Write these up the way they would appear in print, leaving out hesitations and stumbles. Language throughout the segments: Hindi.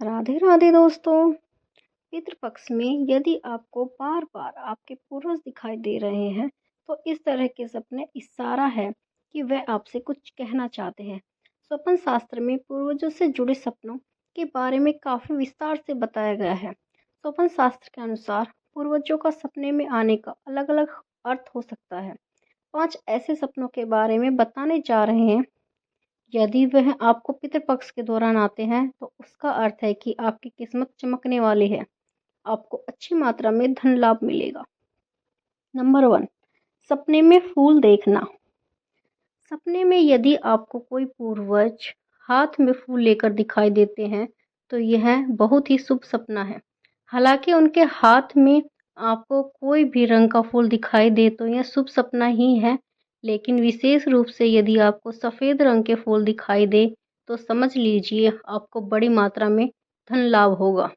राधे राधे दोस्तों। पितृपक्ष में यदि आपको बार बार आपके पूर्वज दिखाई दे रहे हैं तो इस तरह के सपने इशारा है कि वह आपसे कुछ कहना चाहते हैं। स्वप्न शास्त्र में पूर्वजों से जुड़े सपनों के बारे में काफ़ी विस्तार से बताया गया है। स्वप्न शास्त्र के अनुसार पूर्वजों का सपने में आने का अलग अलग अर्थ हो सकता है। 5 ऐसे सपनों के बारे में बताने जा रहे हैं। यदि वह आपको पितृपक्ष के दौरान आते हैं तो उसका अर्थ है कि आपकी किस्मत चमकने वाली है। आपको अच्छी मात्रा में धन लाभ मिलेगा। नंबर 1, सपने में फूल देखना। सपने में यदि आपको कोई पूर्वज हाथ में फूल लेकर दिखाई देते हैं तो यह बहुत ही शुभ सपना है। हालांकि उनके हाथ में आपको कोई भी रंग का फूल दिखाई दे तो यह शुभ सपना ही है, लेकिन विशेष रूप से यदि आपको सफ़ेद रंग के फूल दिखाई दे तो समझ लीजिए आपको बड़ी मात्रा में धन लाभ होगा।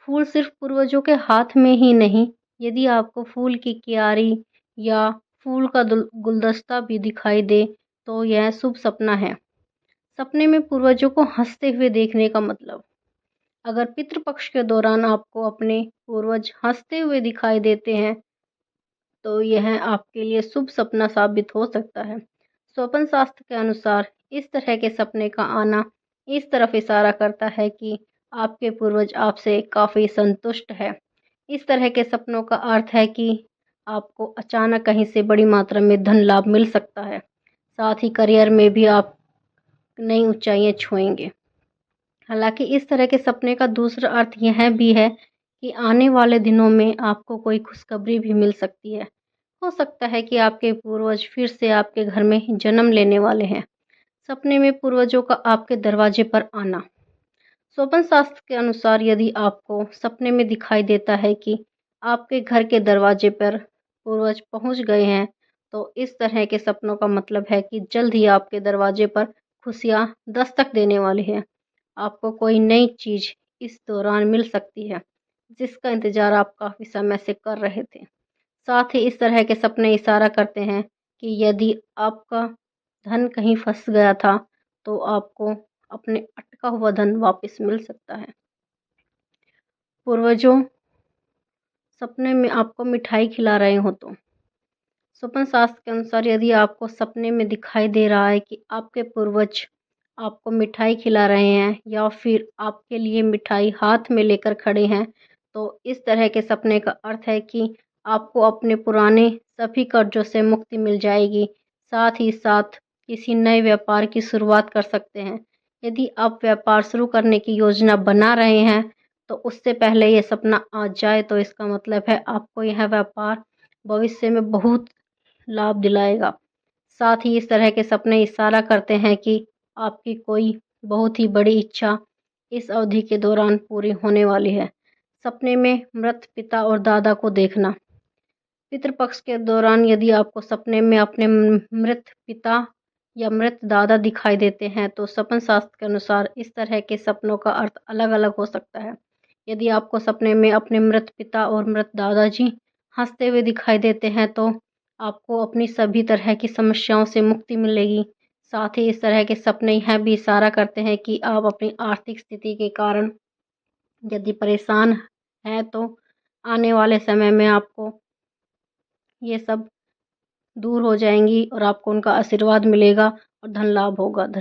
फूल सिर्फ पूर्वजों के हाथ में ही नहीं, यदि आपको फूल की क्यारी या फूल का गुलदस्ता भी दिखाई दे तो यह शुभ सपना है। सपने में पूर्वजों को हंसते हुए देखने का मतलब, अगर पितृपक्ष के दौरान आपको अपने पूर्वज हंसते हुए दिखाई देते हैं तो यह आपके लिए शुभ सपना साबित हो सकता है। स्वप्न शास्त्र के अनुसार इस तरह के सपने का आना इस तरफ इशारा करता है कि आपके पूर्वज आपसे काफ़ी संतुष्ट है। इस तरह के सपनों का अर्थ है कि आपको अचानक कहीं से बड़ी मात्रा में धन लाभ मिल सकता है। साथ ही करियर में भी आप नई ऊंचाइयां छुएंगे। हालांकि इस तरह के सपने का दूसरा अर्थ यह भी है कि आने वाले दिनों में आपको कोई खुशखबरी भी मिल सकती है। हो सकता है कि आपके पूर्वज फिर से आपके घर में जन्म लेने वाले हैं। सपने में पूर्वजों का आपके दरवाजे पर आना। स्वप्न शास्त्र के अनुसार यदि आपको सपने में दिखाई देता है कि आपके घर के दरवाजे पर पूर्वज पहुंच गए हैं तो इस तरह के सपनों का मतलब है कि जल्द ही आपके दरवाजे पर खुशियां दस्तक देने वाली है। आपको कोई नई चीज़ इस दौरान मिल सकती है जिसका इंतज़ार आप काफ़ी समय से कर रहे थे। साथ ही इस तरह के सपने इशारा करते हैं कि यदि आपका धन कहीं फंस गया था तो आपको अपने अटका हुआ धन वापस मिल सकता है। पूर्वजों सपने में आपको मिठाई खिला रहे हो तो स्वप्न शास्त्र के अनुसार यदि आपको सपने में दिखाई दे रहा है कि आपके पूर्वज आपको मिठाई खिला रहे हैं या फिर आपके लिए मिठाई हाथ में लेकर खड़े हैं तो इस तरह के सपने का अर्थ है कि आपको अपने पुराने सभी कर्जों से मुक्ति मिल जाएगी। साथ ही साथ किसी नए व्यापार की शुरुआत कर सकते हैं। यदि आप व्यापार शुरू करने की योजना बना रहे हैं तो उससे पहले ये सपना आ जाए तो इसका मतलब है आपको यह व्यापार भविष्य में बहुत लाभ दिलाएगा। साथ ही इस तरह के सपने इशारा करते हैं कि आपकी कोई बहुत ही बड़ी इच्छा इस अवधि के दौरान पूरी होने वाली है। सपने में मृत पिता और दादा को देखना। पितृपक्ष के दौरान यदि आपको सपने में अपने मृत पिता या मृत दादा दिखाई देते हैं तो स्वप्न शास्त्र के अनुसार इस तरह के सपनों का अर्थ अलग अलग हो सकता है। यदि आपको सपने में अपने मृत पिता और मृत दादाजी हंसते हुए दिखाई देते हैं तो आपको अपनी सभी तरह की समस्याओं से मुक्ति मिलेगी। साथ ही इस तरह के सपने यह भी इशारा करते हैं कि आप अपनी आर्थिक स्थिति के कारण यदि परेशान हैं तो आने वाले समय में आपको ये सब दूर हो जाएंगी और आपको उनका आशीर्वाद मिलेगा और धन लाभ होगा।